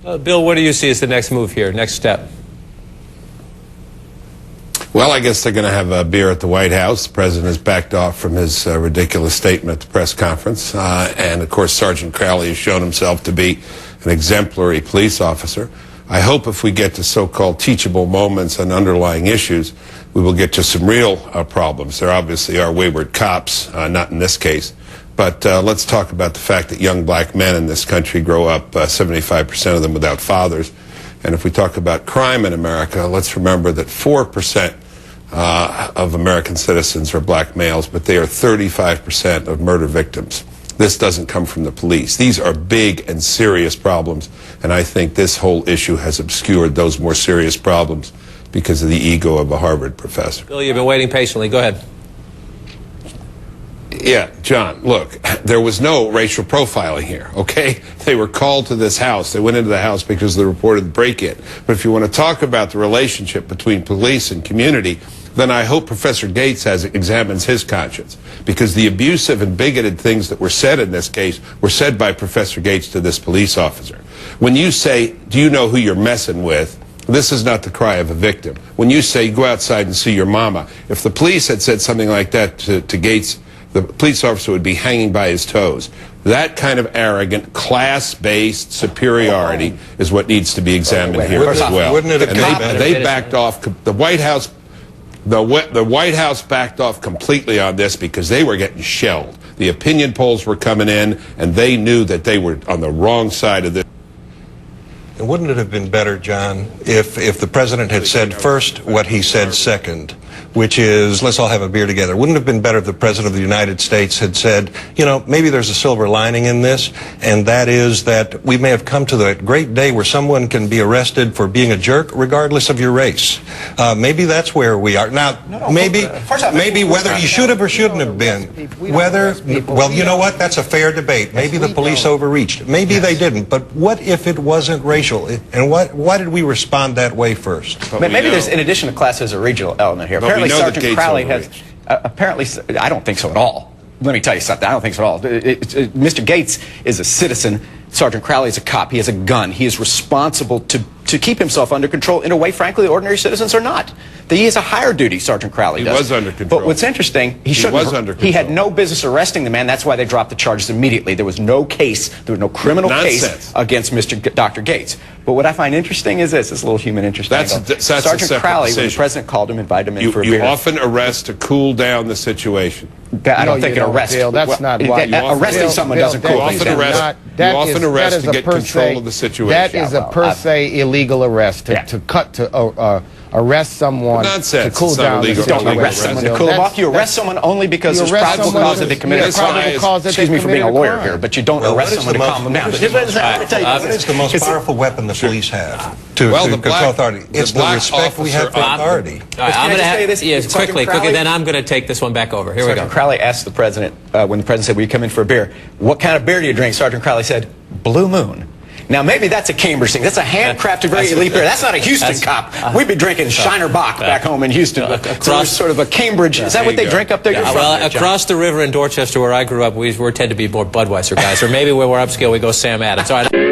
Bill, what do you see as the next move here, next step? Well, I guess they're going to have a beer at the White House. The president has backed off from his ridiculous statement at the press conference. And, of course, Sergeant Crowley has shown himself to be an exemplary police officer. I hope if we get to so-called teachable moments and underlying issues, we will get to some real problems. There obviously are wayward cops, not in this case. But let's talk about the fact that young black men in this country grow up, 75% of them without fathers. And if we talk about crime in America, let's remember that 4% of American citizens are black males, but they are 35% of murder victims. This doesn't come from the police. These are big and serious problems, and I think this whole issue has obscured those more serious problems because of the ego of a Harvard professor. Bill, you've been waiting patiently. Go ahead. Yeah, John, look, there was no racial profiling here, okay? They were called to this house. They went into the house because they reported the break-in. But if you want to talk about the relationship between police and community, then I hope Professor Gates examines his conscience, because the abusive and bigoted things that were said in this case were said by Professor Gates to this police officer. When you say, do you know who you're messing with, this is not the cry of a victim. When you say, go outside and see your mama, if the police had said something like that to Gates, the police officer would be hanging by his toes. That kind of arrogant, class-based superiority is what needs to be examined here as well. Wouldn't it have and they backed off. The White House backed off completely on this because they were getting shelled. The opinion polls were coming in, and they knew that they were on the wrong side of this. And wouldn't it have been better, John, if the president had said first what he said second, which is, let's all have a beer together? Wouldn't it have been better if the president of the United States had said, you know, maybe there's a silver lining in this, and that is that we may have come to the great day where someone can be arrested for being a jerk regardless of your race. Maybe that's where we are. Now, maybe whether he should have or shouldn't have been, well, you know what? That's a fair debate. Maybe the police overreached. Maybe they didn't. But what if it wasn't racial? And why did we respond that way first? Maybe there's, in addition to class, there's a regional element here. Apparently, Sergeant Crowley has. Apparently, I don't think so at all. Let me tell you something. I don't think so at all. Mr. Gates is a citizen. Sergeant Crowley is a cop. He has a gun. He is responsible to keep himself under control in a way, frankly, ordinary citizens are not. He has a higher duty, Sergeant Crowley does. He was under control. But what's interesting, he had no business arresting the man. That's why they dropped the charges immediately. There was no case, there was no criminal case against Dr. Gates. But what I find interesting is this little human interest angle. Sergeant Crowley, when the president called him, invited him in for a beer. You often arrest to cool down the situation. I don't think an arrest. That's not why. Arresting someone doesn't cool things down. You often arrest to get control of the situation. That is a per se illegal arrest. To arrest someone to cool down the situation. Don't arrest someone to cool them off. You arrest someone only because there's probable cause that they committed a crime. Excuse me for being a lawyer here, but you don't arrest someone to calm them down. What is the most powerful weapon the police have to control authority? It's the respect we have for authority. I'm going to say this quickly, then I'm going to take this one back over. Here we go. Sergeant Crowley asked the president, when the president said, will you come in for a beer, what kind of beer do you drink? Sergeant Crowley said, Blue Moon. Now, maybe that's a Cambridge thing. That's a handcrafted, very elite beer. That's not a Houston cop. We'd be drinking Shiner Bock back home in Houston. So sort of a Cambridge. Is that what they drink up there? Well, across the river in Dorchester, where I grew up, we tend to be more Budweiser guys. Or maybe when we're upscale, we go Sam Adams. All right.